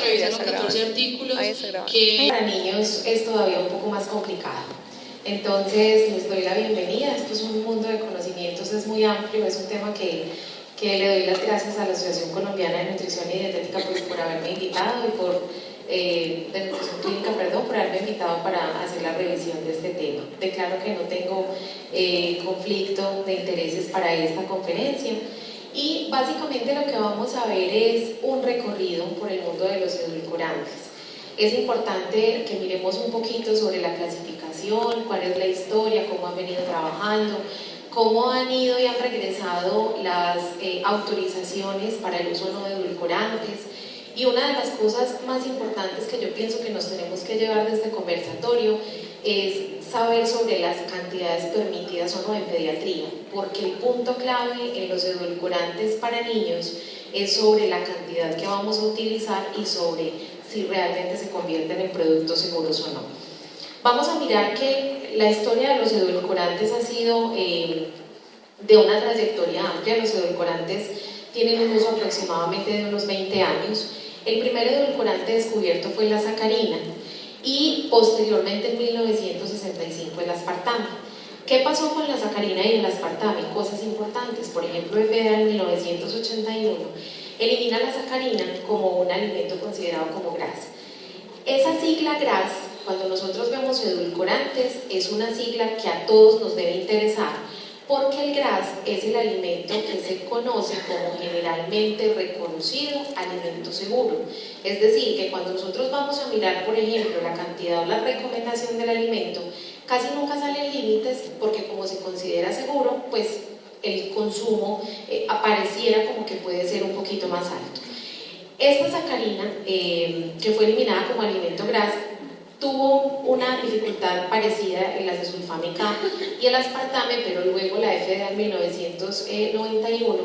revisaron 14 artículos que para niños es todavía un poco más complicado. Entonces les doy la bienvenida. Esto es un mundo de conocimientos, es muy amplio, es un tema que le doy las gracias a la Asociación Colombiana de Nutrición y Dietética por haberme invitado y de Nutrición Clínica, perdón, por haberme invitado para hacer la revisión de este tema. Declaro que no tengo conflicto de intereses para esta conferencia. Y básicamente lo que vamos a ver es un recorrido por el mundo de los edulcorantes. Es importante que miremos un poquito sobre la clasificación, cuál es la historia, cómo han venido trabajando, cómo han ido y han regresado las autorizaciones para el uso no de edulcorantes. Y una de las cosas más importantes que yo pienso que nos tenemos que llevar de este conversatorio es saber sobre las cantidades permitidas o no en pediatría, porque el punto clave en los edulcorantes para niños es sobre la cantidad que vamos a utilizar y sobre si realmente se convierten en productos seguros o no. Vamos a mirar que la historia de los edulcorantes ha sido de una trayectoria amplia. Los edulcorantes tienen un uso aproximadamente de unos 20 años. El primer edulcorante descubierto fue la sacarina y posteriormente en 1965 el aspartame. ¿Qué pasó con la sacarina y el aspartame? Cosas importantes. Por ejemplo, FDA en 1981 elimina la sacarina como un alimento considerado como GRAS. Esa sigla GRAS, cuando nosotros vemos edulcorantes, es una sigla que a todos nos debe interesar, porque el GRAS es el alimento que se conoce como generalmente reconocido alimento seguro. Es decir, que cuando nosotros vamos a mirar, por ejemplo, la cantidad o la recomendación del alimento, casi nunca salen límites, porque como se considera seguro, pues el consumo apareciera como que puede ser un poquito más alto. Esta sacarina, que fue eliminada como alimento GRAS, tuvo una dificultad parecida en las de sulfame-K y el aspartame, pero luego la FDA en 1991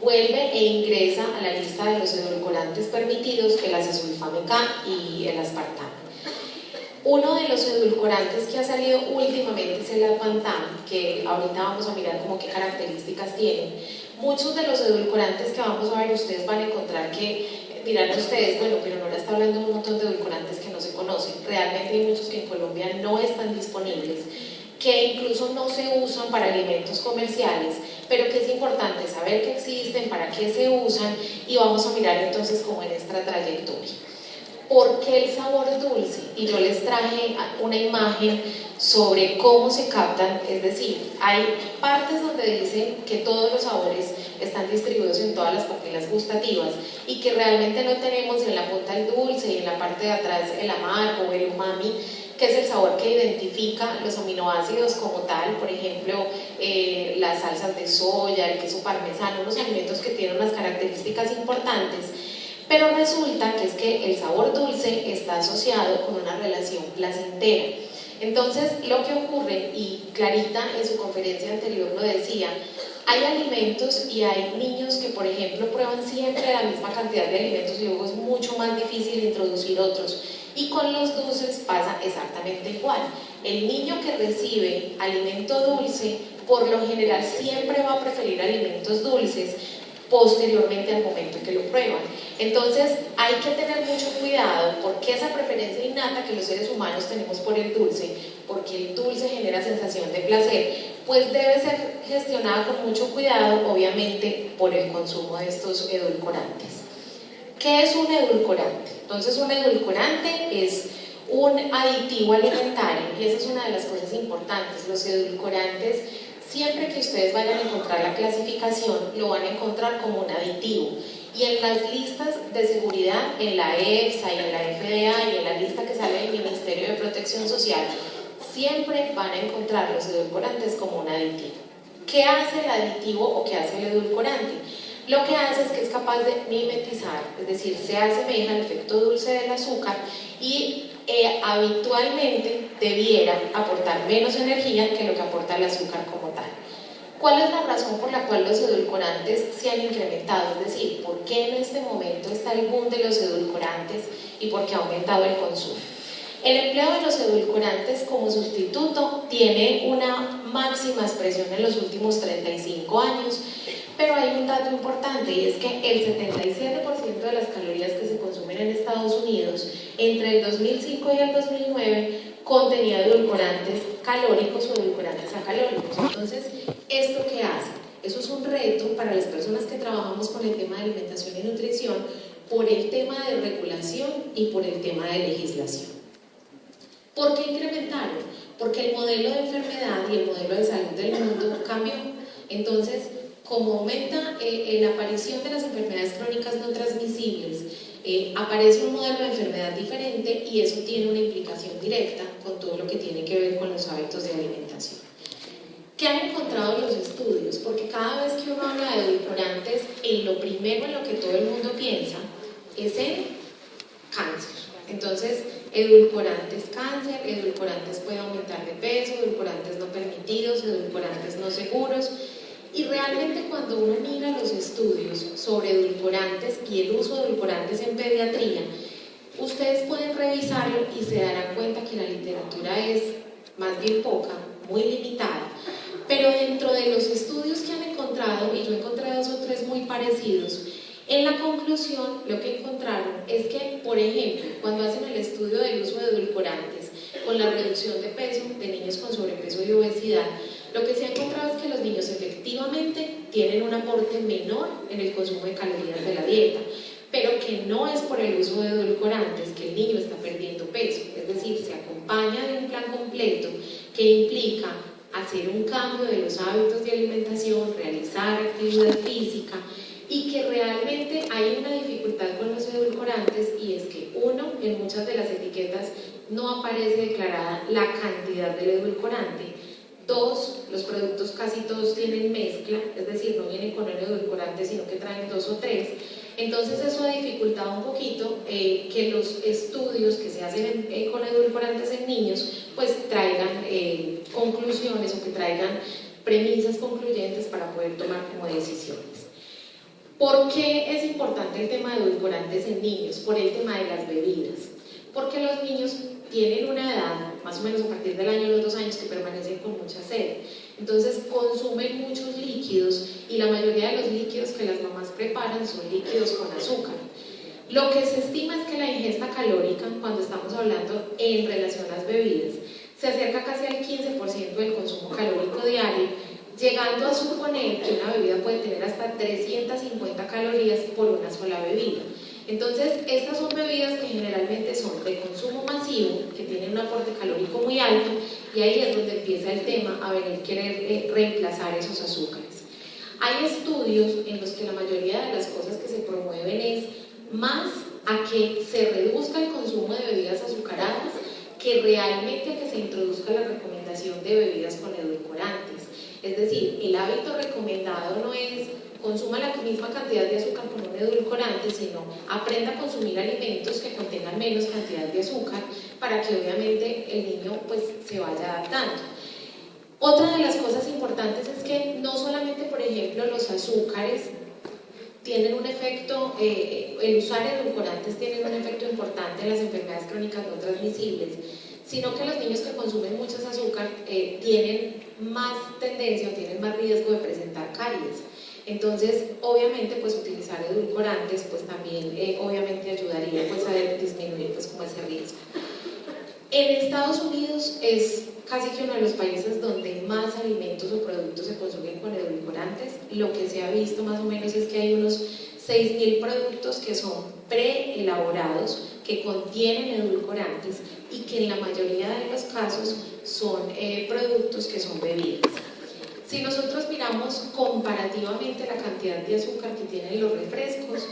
vuelve e ingresa a la lista de los edulcorantes permitidos el acesulfame-K y el aspartame. Uno de los edulcorantes que ha salido últimamente es el aspartame, que ahorita vamos a mirar como qué características tienen. Muchos de los edulcorantes que vamos a ver, ustedes van a encontrar que dirán ustedes, bueno, pero Nora está hablando de un montón de edulcorantes que no se conocen. Realmente hay muchos que en Colombia no están disponibles, que incluso no se usan para alimentos comerciales, pero que es importante saber que existen, para qué se usan, y vamos a mirar entonces como en esta trayectoria. ¿Por qué el sabor dulce? Y yo les traje una imagen sobre cómo se captan, es decir, hay partes donde dicen que todos los sabores están distribuidos en todas las papilas gustativas y que realmente no tenemos en la punta el dulce y en la parte de atrás el amargo o el umami, que es el sabor que identifica los aminoácidos como tal, por ejemplo, las salsas de soya, el queso parmesano, unos alimentos que tienen unas características importantes. Pero resulta que es que el sabor dulce está asociado con una relación placentera. Entonces, lo que ocurre, y Clarita en su conferencia anterior lo decía, hay alimentos y hay niños que, por ejemplo, prueban siempre la misma cantidad de alimentos y luego es mucho más difícil introducir otros. Y con los dulces pasa exactamente igual. El niño que recibe alimento dulce, por lo general siempre va a preferir alimentos dulces posteriormente al momento que lo prueban. Entonces hay que tener mucho cuidado, porque esa preferencia innata que los seres humanos tenemos por el dulce, porque el dulce genera sensación de placer, pues debe ser gestionada con mucho cuidado, obviamente, por el consumo de estos edulcorantes. ¿Qué es un edulcorante? Entonces, un edulcorante es un aditivo alimentario, y esa es una de las cosas importantes. Los edulcorantes, siempre que ustedes vayan a encontrar la clasificación, lo van a encontrar como un aditivo. Y en las listas de seguridad, en la EFSA y en la FDA y en la lista que sale del Ministerio de Protección Social, siempre van a encontrar los edulcorantes como un aditivo. ¿Qué hace el aditivo o qué hace el edulcorante? Lo que hace es que es capaz de mimetizar, es decir, se asemeja al efecto dulce del azúcar y habitualmente debiera aportar menos energía que lo que aporta el azúcar como tal. ¿Cuál es la razón por la cual los edulcorantes se han incrementado? Es decir, ¿por qué en este momento está el boom de los edulcorantes y por qué ha aumentado el consumo? El empleo de los edulcorantes como sustituto tiene una máxima expresión en los últimos 35 años, pero hay un dato importante y es que el 77% de las calorías que se consumen en esta Estados Unidos, entre el 2005 y el 2009, contenía edulcorantes calóricos o edulcorantes acalóricos. Entonces, ¿esto qué hace? Eso es un reto para las personas que trabajamos con el tema de alimentación y nutrición por el tema de regulación y por el tema de legislación. ¿Por qué incrementaron? Porque el modelo de enfermedad y el modelo de salud del mundo cambió. Entonces, como aumenta la aparición de las enfermedades crónicas no transmisibles, aparece un modelo de enfermedad diferente y eso tiene una implicación directa con todo lo que tiene que ver con los hábitos de alimentación. ¿Qué han encontrado los estudios? Porque cada vez que uno habla de edulcorantes, en lo primero en lo que todo el mundo piensa es en cáncer. Entonces, edulcorantes cáncer, edulcorantes puede aumentar de peso, edulcorantes no permitidos, edulcorantes no seguros. Y realmente cuando uno mira los estudios sobre edulcorantes y el uso de edulcorantes en pediatría, ustedes pueden revisarlo y se darán cuenta que la literatura es más bien poca, muy limitada. Pero dentro de los estudios que han encontrado, y yo he encontrado 2 o 3 muy parecidos, en la conclusión lo que encontraron es que, por ejemplo, cuando hacen el estudio del uso de edulcorantes con la reducción de peso de niños con sobrepeso y obesidad, lo que se ha encontrado es que los niños efectivamente tienen un aporte menor en el consumo de calorías de la dieta, pero que no es por el uso de edulcorantes que el niño está perdiendo peso, es decir, se acompaña de un plan completo que implica hacer un cambio de los hábitos de alimentación, realizar actividad física, y que realmente hay una dificultad con los edulcorantes, y es que uno, en muchas de las etiquetas no aparece declarada la cantidad del edulcorante. 2, los productos casi todos tienen mezcla, es decir, no vienen con un edulcorante, sino que traen 2 o 3. Entonces eso ha dificultado un poquito que los estudios que se hacen con edulcorantes en niños pues traigan conclusiones o que traigan premisas concluyentes para poder tomar como decisiones. ¿Por qué es importante el tema de edulcorantes en niños? Por el tema de las bebidas. Porque los niños tienen una edad, más o menos a partir del año de los 2 años, que permanecen con mucha sed. Entonces consumen muchos líquidos y la mayoría de los líquidos que las mamás preparan son líquidos con azúcar. Lo que se estima es que la ingesta calórica, cuando estamos hablando en relación a las bebidas, se acerca casi al 15% del consumo calórico diario, llegando a suponer que una bebida puede tener hasta 350 calorías por una sola bebida. Entonces, estas son bebidas que generalmente son de consumo masivo, que tienen un aporte calórico muy alto, y ahí es donde empieza el tema a venir querer reemplazar esos azúcares. Hay estudios en los que la mayoría de las cosas que se promueven es más a que se reduzca el consumo de bebidas azucaradas que realmente a que se introduzca la recomendación de bebidas con edulcorantes. Es decir, el hábito recomendado no es consuma la misma cantidad de azúcar con un edulcorante, sino aprenda a consumir alimentos que contengan menos cantidad de azúcar para que obviamente el niño pues se vaya adaptando. Otra de las cosas importantes es que no solamente, por ejemplo, los azúcares tienen un efecto, el usar edulcorantes tiene un efecto importante en las enfermedades crónicas no transmisibles, sino que los niños que consumen mucho azúcar tienen más tendencia o tienen más riesgo de presentar caries. Entonces, obviamente, pues utilizar edulcorantes pues también obviamente ayudaría pues a disminuir pues como ese riesgo. En Estados Unidos es casi que uno de los países donde más alimentos o productos se consumen con edulcorantes. Lo que se ha visto más o menos es que hay unos 6.000 productos que son preelaborados, que contienen edulcorantes y que en la mayoría de los casos son productos que son bebidas. Si nosotros miramos comparativamente la cantidad de azúcar que tienen los refrescos,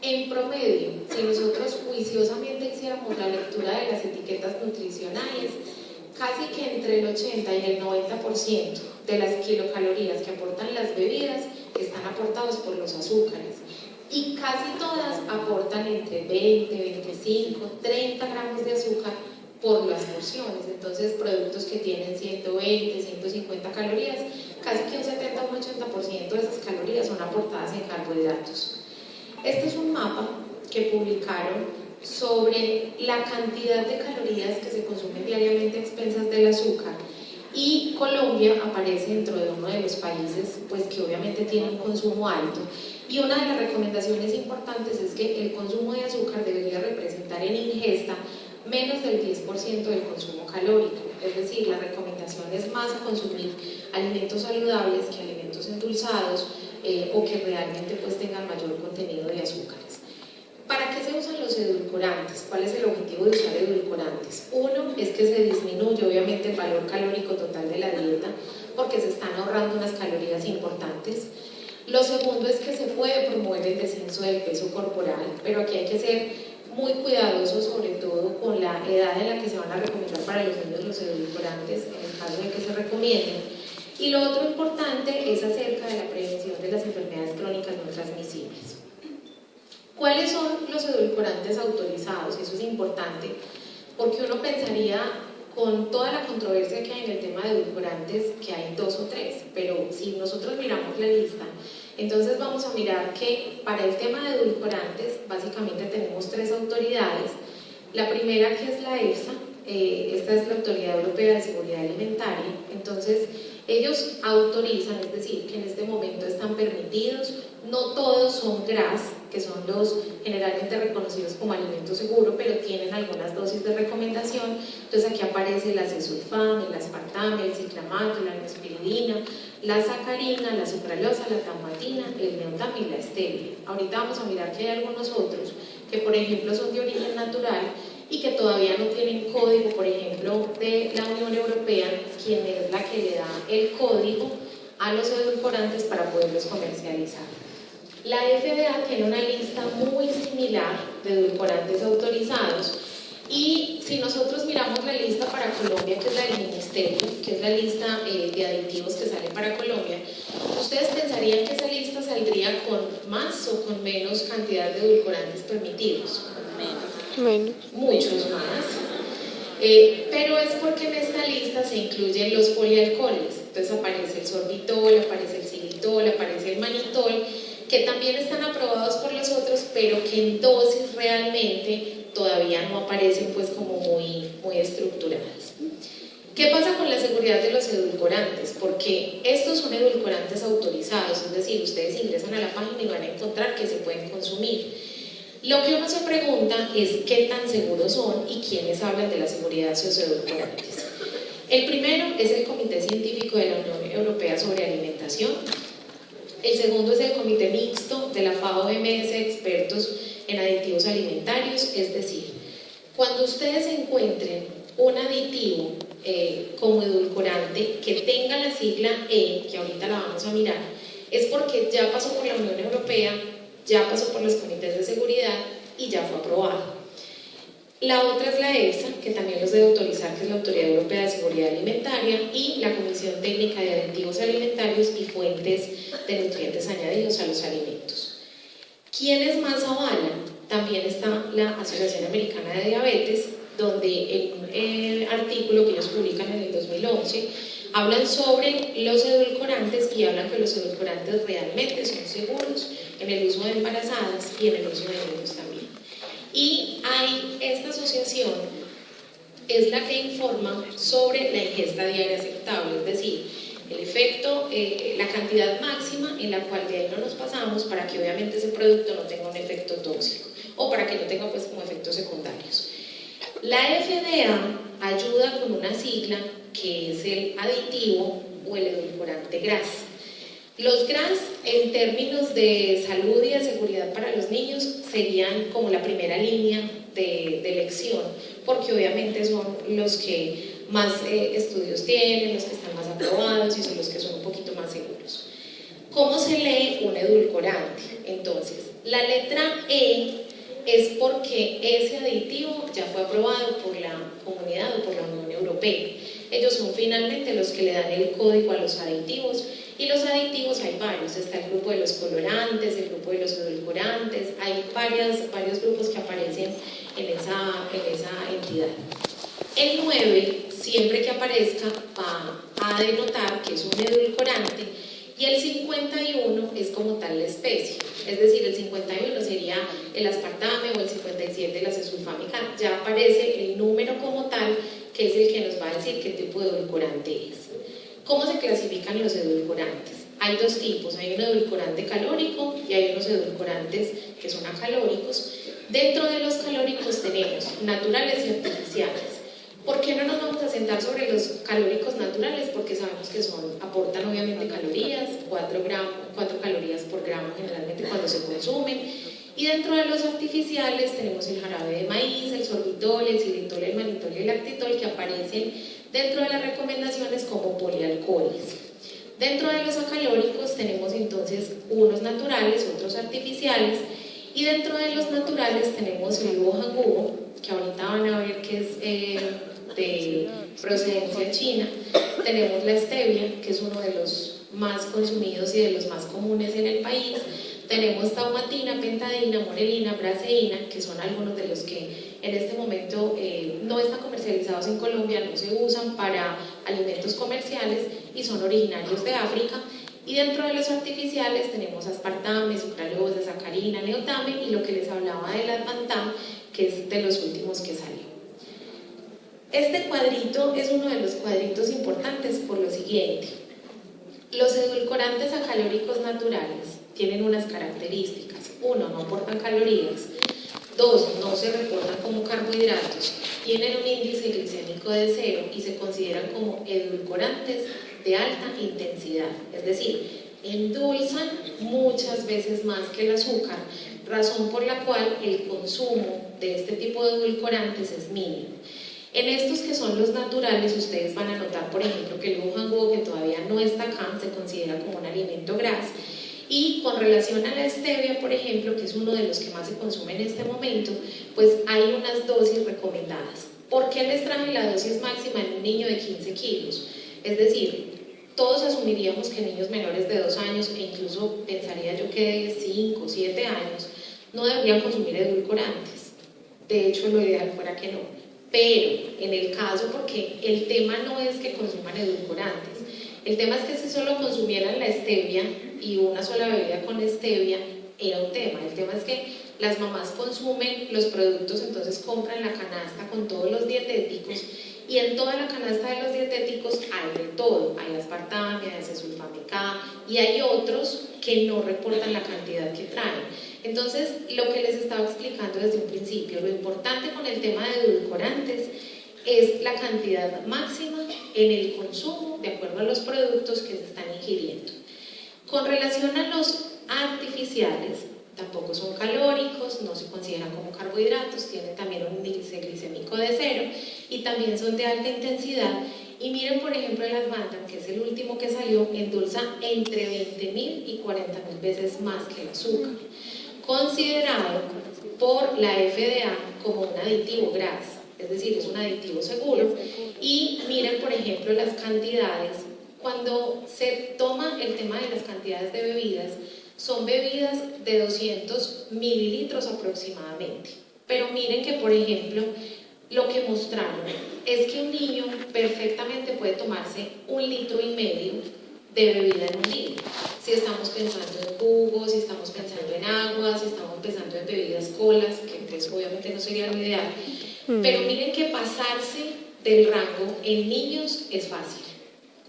en promedio, si nosotros juiciosamente hiciéramos la lectura de las etiquetas nutricionales, casi que entre el 80 y el 90% de las kilocalorías que aportan las bebidas están aportados por los azúcares. Y casi todas aportan entre 20, 25, 30 gramos de azúcar por las porciones. Entonces, productos que tienen 120, 150 calorías, casi que un 70 o un 80% de esas calorías son aportadas en carbohidratos. Este es un mapa que publicaron sobre la cantidad de calorías que se consumen diariamente a expensas del azúcar, y Colombia aparece dentro de uno de los países pues que obviamente tiene un consumo alto, y una de las recomendaciones importantes es que el consumo de azúcar debería representar recomendar en ingesta menos del 10% del consumo calórico, es decir, la recomendación es más a consumir alimentos saludables que alimentos endulzados o que realmente pues tengan mayor contenido de azúcares. ¿Para qué se usan los edulcorantes? ¿Cuál es el objetivo de usar edulcorantes? Uno es que se disminuye obviamente el valor calórico total de la dieta porque se están ahorrando unas calorías importantes. Lo segundo es que se puede promover el descenso del peso corporal, pero aquí hay que ser muy cuidadosos, sobre todo con la edad en la que se van a recomendar para los niños los edulcorantes, en el caso de que se recomienden. Y lo otro importante es acerca de la prevención de las enfermedades crónicas no transmisibles. ¿Cuáles son los edulcorantes autorizados? Eso es importante, porque uno pensaría, con toda la controversia que hay en el tema de edulcorantes, que hay 2 o 3, pero si nosotros miramos la lista, entonces vamos a mirar que para el tema de edulcorantes básicamente tenemos 3 autoridades. La primera, que es la EFSA, esta es la Autoridad Europea de Seguridad Alimentaria. Entonces ellos autorizan, es decir, que en este momento están permitidos, no todos son GRAS, que son los generalmente reconocidos como alimentos seguros, pero tienen algunas dosis de recomendación. Entonces aquí aparece la acesulfame, el aspartame, el ciclamato, la neospiridina, la sacarina, la sucralosa, la tamatina, el neotam y la stevia. Ahorita vamos a mirar que hay algunos otros que, por ejemplo, son de origen natural y que todavía no tienen código, por ejemplo, de la Unión Europea, quien es la que le da el código a los edulcorantes para poderlos comercializar. La FDA tiene una lista muy similar de edulcorantes autorizados, y si nosotros miramos la lista para Colombia, que es la del Ministerio, que es la lista de aditivos que sale para Colombia, ustedes pensarían que esa lista saldría con más o con menos cantidad de edulcorantes permitidos. Menos. Muchos más. Pero es porque en esta lista se incluyen los polialcoholes. Entonces aparece el sorbitol, aparece el xilitol, aparece el manitol, que también están aprobados por los otros, pero que en dosis realmente todavía no aparecen pues como muy estructuradas. ¿Qué pasa con la seguridad de los edulcorantes? Porque estos son edulcorantes autorizados, es decir, ustedes ingresan a la página y van a encontrar que se pueden consumir. Lo que uno se pregunta es qué tan seguros son y quiénes hablan de la seguridad de esos edulcorantes. El primero es el Comité Científico de la Unión Europea sobre Alimentación. El segundo es el Comité Mixto de la FAO-OMS, expertos en aditivos alimentarios. Es decir, cuando ustedes encuentren un aditivo como edulcorante que tenga la sigla E, que ahorita la vamos a mirar, es porque ya pasó por la Unión Europea, ya pasó por los comités de seguridad y ya fue aprobado. La otra es la EFSA, que también los debe autorizar, que es la Autoridad Europea de Seguridad Alimentaria, y la Comisión Técnica de Aditivos Alimentarios y Fuentes de Nutrientes Añadidos a los Alimentos. ¿Quiénes más avalan? También está la Asociación Americana de Diabetes, donde en un artículo que ellos publican en el 2011 hablan sobre los edulcorantes y hablan que los edulcorantes realmente son seguros en el uso de embarazadas y en el uso de niños también. Y esta asociación es la que informa sobre la ingesta diaria aceptable, es decir, el efecto, la cantidad máxima en la cual de ahí no nos pasamos para que obviamente ese producto no tenga un efecto tóxico o para que no tenga pues como efectos secundarios. La FDA ayuda con una sigla que es el aditivo o el edulcorante GRAS. Los GRAS, en términos de salud y de seguridad para los niños, serían como la primera línea de elección, porque obviamente son los que más estudios tienen, los que están más aprobados y son los que son un poquito más seguros. ¿Cómo se lee un edulcorante? Entonces, la letra E es porque ese aditivo ya fue aprobado por la comunidad o por la Unión Europea. Ellos son finalmente los que le dan el código a los aditivos, y los aditivos hay varios, está el grupo de los colorantes, el grupo de los edulcorantes, hay varios grupos que aparecen en esa entidad. El 9, siempre que aparezca, va a denotar que es un edulcorante, y el 51 es como tal la especie, es decir, el 51 sería el aspartame o el 57 la acesulfámica, ya aparece el número como tal, que es el que nos va a decir qué tipo de edulcorante es. ¿Cómo se clasifican los edulcorantes? Hay dos tipos, hay un edulcorante calórico y hay unos edulcorantes que son acalóricos. Dentro de los calóricos tenemos naturales y artificiales. ¿Por qué no nos vamos a sentar sobre los calóricos naturales? Porque sabemos que aportan obviamente calorías, 4 calorías por gramo generalmente cuando se consumen. Y dentro de los artificiales tenemos el jarabe de maíz, el sorbitol, el xilitol, el mannitol y el lactitol, que aparecen dentro de las recomendaciones como polialcoholes. Dentro de los acalóricos tenemos entonces unos naturales, otros artificiales, y dentro de los naturales tenemos el Luohan-Guo, que ahorita van a ver que es de procedencia china. Tenemos la stevia, que es uno de los más consumidos y de los más comunes en el país. Tenemos taumatina, pentadina, morelina, braseína, que son algunos de los que en este momento no están comercializados en Colombia, no se usan para alimentos comerciales y son originarios de África. Y dentro de los artificiales tenemos aspartame, sucralosa, sacarina, neotame y lo que les hablaba del aspartame, que es de los últimos que salió. Este cuadrito es uno de los cuadritos importantes por lo siguiente. Los edulcorantes acalóricos naturales tienen unas características. 1, no aportan calorías. 2, no se reportan como carbohidratos. Tienen un índice glicémico de 0 y se consideran como edulcorantes de alta intensidad. Es decir, endulzan muchas veces más que el azúcar, razón por la cual el consumo de este tipo de edulcorantes es mínimo. En estos que son los naturales, ustedes van a notar, por ejemplo, que el Luohan-Guo, que todavía no está acá, se considera como un alimento graso. Y con relación a la stevia, por ejemplo, que es uno de los que más se consume en este momento, pues hay unas dosis recomendadas. ¿Por qué les traje la dosis máxima en un niño de 15 kilos? Es decir, todos asumiríamos que niños menores de 2 años, e incluso pensaría yo que de 5 o 7 años, no deberían consumir edulcorantes. De hecho, lo ideal fuera que no. Pero en el caso, porque el tema no es que consuman edulcorantes, el tema es que si solo consumieran la stevia y una sola bebida con stevia, era un tema. El tema es que las mamás consumen los productos, entonces compran la canasta con todos los dietéticos, y en toda la canasta de los dietéticos hay de todo. Hay aspartame, hay acesulfame K, y hay otros que no reportan la cantidad que traen. Entonces, lo que les estaba explicando desde un principio, lo importante con el tema de edulcorantes es la cantidad máxima en el consumo de acuerdo a los productos que se están ingiriendo. Con relación a los artificiales, tampoco son calóricos, no se consideran como carbohidratos, tienen también un índice glicémico de 0 y también son de alta intensidad. Y miren, por ejemplo, el aspartame, que es el último que salió, endulza entre 20.000 y 40.000 veces más que el azúcar, considerado por la FDA como un aditivo GRAS, es decir, es un aditivo seguro. Y miren, por ejemplo, las cantidades. Cuando se toma el tema de las cantidades de bebidas, son bebidas de 200 mililitros aproximadamente. Pero miren que, por ejemplo, lo que mostraron es que un niño perfectamente puede tomarse 1,5 litros de bebida en un día. Si estamos pensando en jugos, si estamos pensando en agua, si estamos pensando en bebidas colas, que pues obviamente no sería lo ideal. Pero miren que pasarse del rango en niños es fácil.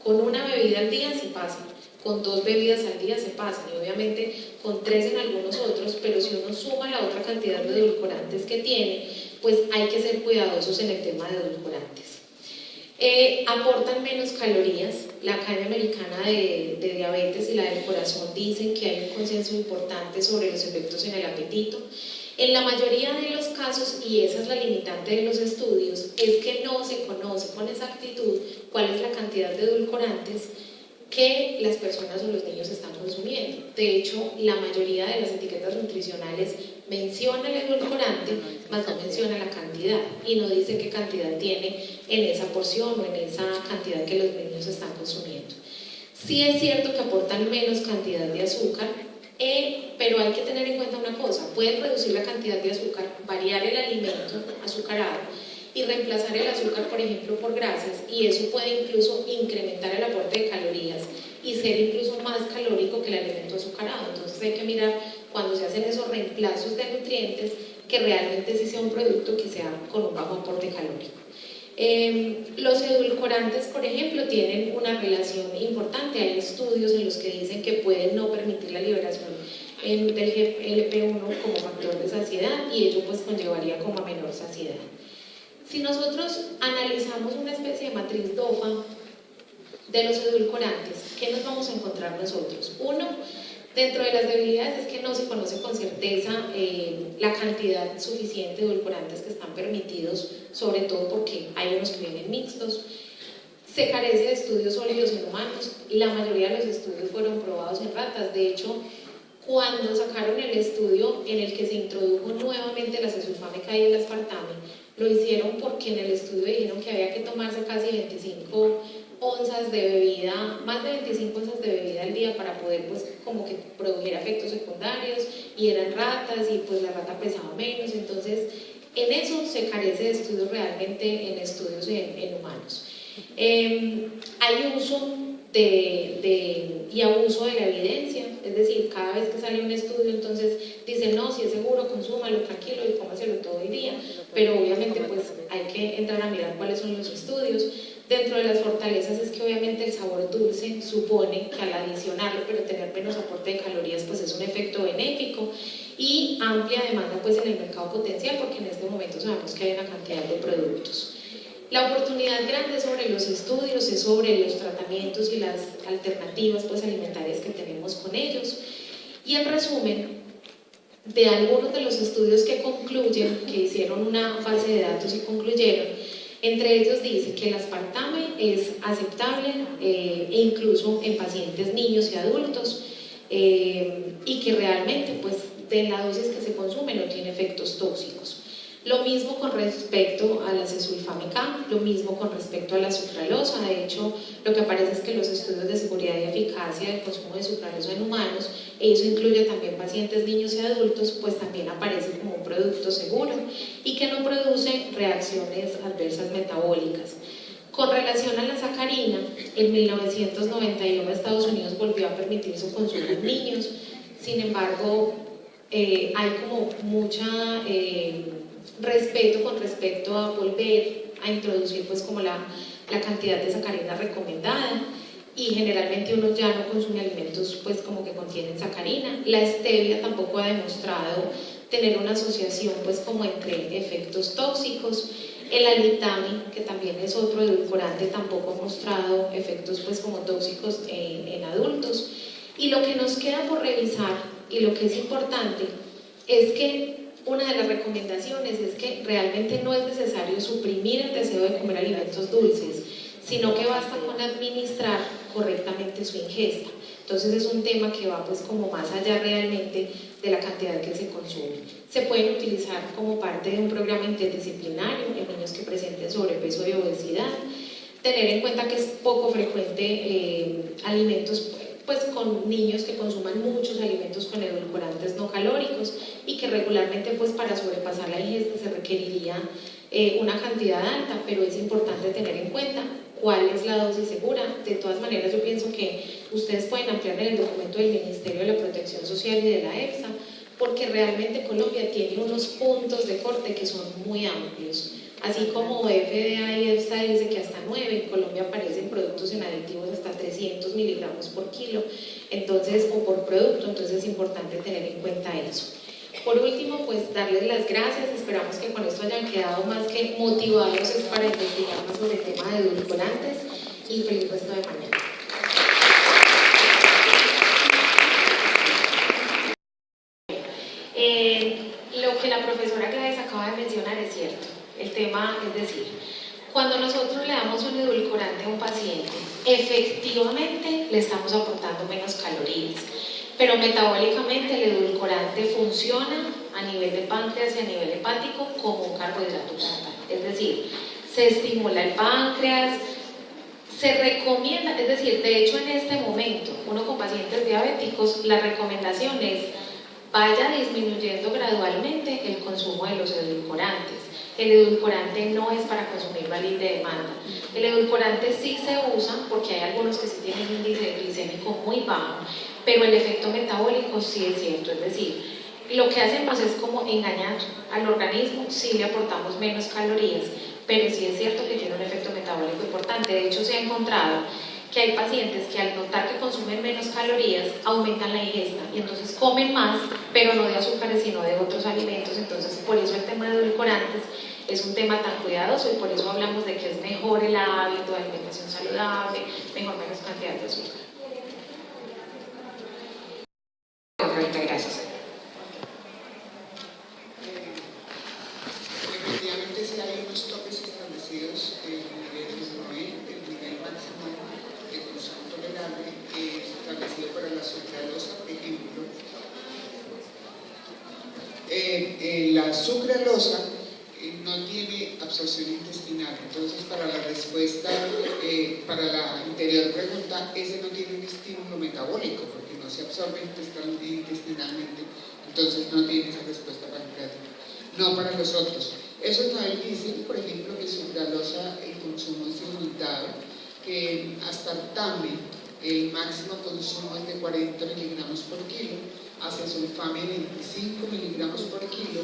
Con una bebida al día se pasa, con 2 bebidas al día se pasan, y obviamente con 3 en algunos otros, pero si uno suma la otra cantidad de edulcorantes que tiene, pues hay que ser cuidadosos en el tema de edulcorantes. Aportan menos calorías. La Academia Americana de Diabetes y la del Corazón dicen que hay un consenso importante sobre los efectos en el apetito. En la mayoría de los casos, y esa es la limitante de los estudios, es que no se conoce con exactitud cuál es la cantidad de edulcorantes que las personas o los niños están consumiendo. De hecho, la mayoría de las etiquetas nutricionales menciona el edulcorante, mas no menciona la cantidad y no dice qué cantidad tiene en esa porción o en esa cantidad que los niños están consumiendo. Sí es cierto que aportan menos cantidad de azúcar, pero hay que tener en cuenta una cosa: pueden reducir la cantidad de azúcar, variar el alimento azucarado y reemplazar el azúcar, por ejemplo, por grasas, y eso puede incluso incrementar el aporte de calorías y ser incluso más calórico que el alimento azucarado. Entonces hay que mirar, cuando se hacen esos reemplazos de nutrientes, que realmente sí sea un producto que sea con un bajo aporte calórico. Los edulcorantes, por ejemplo, tienen una relación importante. Hay estudios en los que dicen que pueden no permitir la liberación del GLP-1 como factor de saciedad, y ello pues conllevaría como a menor saciedad. Si nosotros analizamos una especie de matriz DOFA de los edulcorantes, ¿qué nos vamos a encontrar nosotros? Uno, dentro de las debilidades es que no se conoce con certeza la cantidad suficiente de edulcorantes que están permitidos, sobre todo porque hay unos que vienen mixtos. Se carece de estudios sólidos en humanos, la mayoría de los estudios fueron probados en ratas. De hecho, cuando sacaron el estudio en el que se introdujo nuevamente la acesulfame-K y el aspartame, lo hicieron porque en el estudio dijeron que había que tomarse casi 25 onzas de bebida, más de 25 onzas de bebida al día para poder, pues, como que produjera efectos secundarios, y eran ratas y pues la rata pesaba menos. Entonces, en eso se carece de estudios realmente en estudios en humanos. Hay uso y abuso de la evidencia, es decir, cada vez que sale un estudio entonces dicen no, si es seguro, consúmalo tranquilo y cómaselo todo el día, pero obviamente pues hay que entrar a mirar cuáles son los estudios. Dentro de las fortalezas es que obviamente el sabor dulce supone que al adicionarlo, pero tener menos aporte de calorías, pues es un efecto benéfico, y amplia demanda pues en el mercado potencial, porque en este momento sabemos que hay una cantidad de productos. La oportunidad grande sobre los estudios es sobre los tratamientos y las alternativas pues alimentarias que tenemos con ellos. Y en resumen, de algunos de los estudios que concluyen, que hicieron una fase de datos y concluyeron, entre ellos dice que el aspartame es aceptable e incluso en pacientes niños y adultos, y que realmente pues de la dosis que se consume no tiene efectos tóxicos. Lo mismo con respecto a la acesulfame-K, lo mismo con respecto a la sucralosa. De hecho, lo que aparece es que los estudios de seguridad y eficacia del consumo de sucralosa en humanos, y eso incluye también pacientes niños y adultos, pues también aparece como un producto seguro y que no produce reacciones adversas metabólicas. Con relación a la sacarina, en 1991 Estados Unidos volvió a permitir su consumo en niños. Sin embargo, hay como mucha respeto con respecto a volver a introducir pues como la cantidad de sacarina recomendada, y generalmente uno ya no consume alimentos pues como que contienen sacarina. La stevia tampoco ha demostrado tener una asociación pues como entre efectos tóxicos. El alitame, que también es otro edulcorante, tampoco ha mostrado efectos pues como tóxicos en adultos. Y lo que nos queda por revisar, y lo que es importante, es que una de las recomendaciones es que realmente no es necesario suprimir el deseo de comer alimentos dulces, sino que basta con administrar correctamente su ingesta. Entonces es un tema que va pues como más allá realmente de la cantidad que se consume. Se pueden utilizar como parte de un programa interdisciplinario en niños que presenten sobrepeso y obesidad. Tener en cuenta que es poco frecuente alimentos pues con niños que consuman muchos alimentos con edulcorantes no calóricos, y que regularmente pues para sobrepasar la ingesta se requeriría una cantidad alta, pero es importante tener en cuenta cuál es la dosis segura. De todas maneras, yo pienso que ustedes pueden ampliar en el documento del Ministerio de la Protección Social y de la EFSA, porque realmente Colombia tiene unos puntos de corte que son muy amplios. Así como FDA y EFSA dice que hasta 9, en Colombia aparecen productos en aditivos hasta 300 miligramos por kilo, entonces, o por producto, entonces es importante tener en cuenta eso. Por último, pues darles las gracias, esperamos que con esto hayan quedado más que motivados para investigar más sobre el tema de edulcorantes, y feliz resto de mañana. Lo que la profesora Gladys acaba de mencionar es cierto. El tema es decir, cuando nosotros le damos un edulcorante a un paciente, efectivamente le estamos aportando menos calorías, pero metabólicamente el edulcorante funciona a nivel de páncreas y a nivel hepático como un carbohidrato como tal. Es decir, se estimula el páncreas, se recomienda, es decir, de hecho en este momento, uno con pacientes diabéticos, la recomendación es vaya disminuyendo gradualmente el consumo de los edulcorantes. El edulcorante no es para consumirlo a libre demanda. El edulcorante sí se usa porque hay algunos que sí tienen un índice glicémico muy bajo, pero el efecto metabólico sí es cierto. Es decir, lo que hacemos es como engañar al organismo, sí le aportamos menos calorías, pero sí es cierto que tiene un efecto metabólico importante. De hecho, se ha encontrado que hay pacientes que al notar que consumen menos calorías aumentan la ingesta y entonces comen más, pero no de azúcares sino de otros alimentos. Entonces por eso el tema de edulcorantes es un tema tan cuidadoso y por eso hablamos de que es mejor el hábito de alimentación saludable, mejor menos cantidad de azúcar. Gracias. Efectivamente, sí hay unos topes establecidos en el nivel máximo de consumo tolerable establecido para la sucralosa, por ejemplo. La sucralosa no tiene absorción intestinal, entonces para la respuesta, para la anterior pregunta, ese no tiene un estímulo metabólico porque no se absorbe intestinalmente, entonces no tiene esa respuesta pancreática. No para los otros. Eso también dicen, por ejemplo, que sucralosa el consumo es ilimitado, que en aspartame el máximo consumo es de 40 miligramos por kilo, acesulfame 25 miligramos por kilo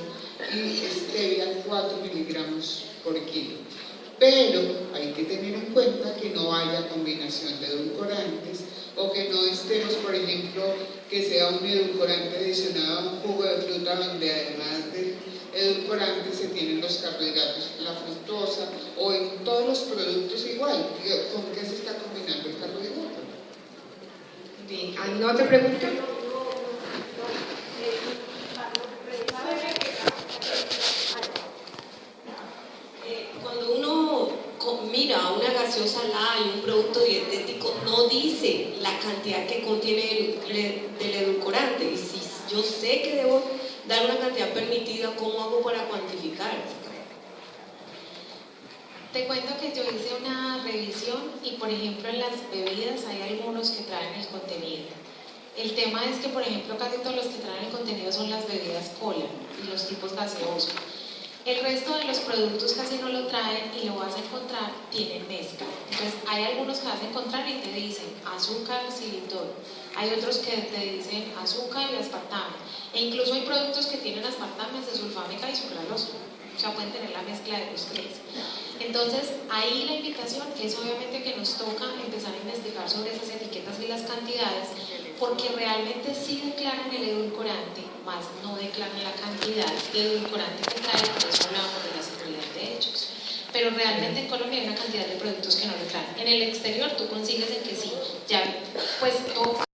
y stevia 4 miligramos por kilo. Pero hay que tener en cuenta que no haya combinación de edulcorantes o que no estemos, por ejemplo, que sea un edulcorante adicionado a un jugo de fruta donde además del edulcorante se tienen los carbohidratos, la fructosa, o en todos los productos igual. ¿Con qué se está combinando el carbohidrato? Bien, ¿alguna otra pregunta? Cuando uno mira una gaseosa light, un producto dietético, no dice la cantidad que contiene del edulcorante. Y si yo sé que debo dar una cantidad permitida, ¿cómo hago para cuantificar? Te cuento que yo hice una revisión y por ejemplo en las bebidas hay algunos que traen el contenido. El tema es que por ejemplo casi todos los que traen el contenido son las bebidas cola y los tipos gaseosos. El resto de los productos casi no lo traen y lo vas a encontrar, tienen mezcla. Entonces hay algunos que vas a encontrar y te dicen azúcar, xilitol. Hay otros que te dicen azúcar y aspartame. E incluso hay productos que tienen aspartame, acesulfámica y sucralosa. O sea, pueden tener la mezcla de los tres. Entonces, ahí la invitación es obviamente que nos toca empezar a investigar sobre esas etiquetas y las cantidades, porque realmente sí declaran el edulcorante, más no declaran la cantidad de edulcorante que trae, por eso hablamos de la seguridad de hechos. Pero realmente en Colombia hay una cantidad de productos que no declaran. En el exterior tú consigues en que sí, ya, pues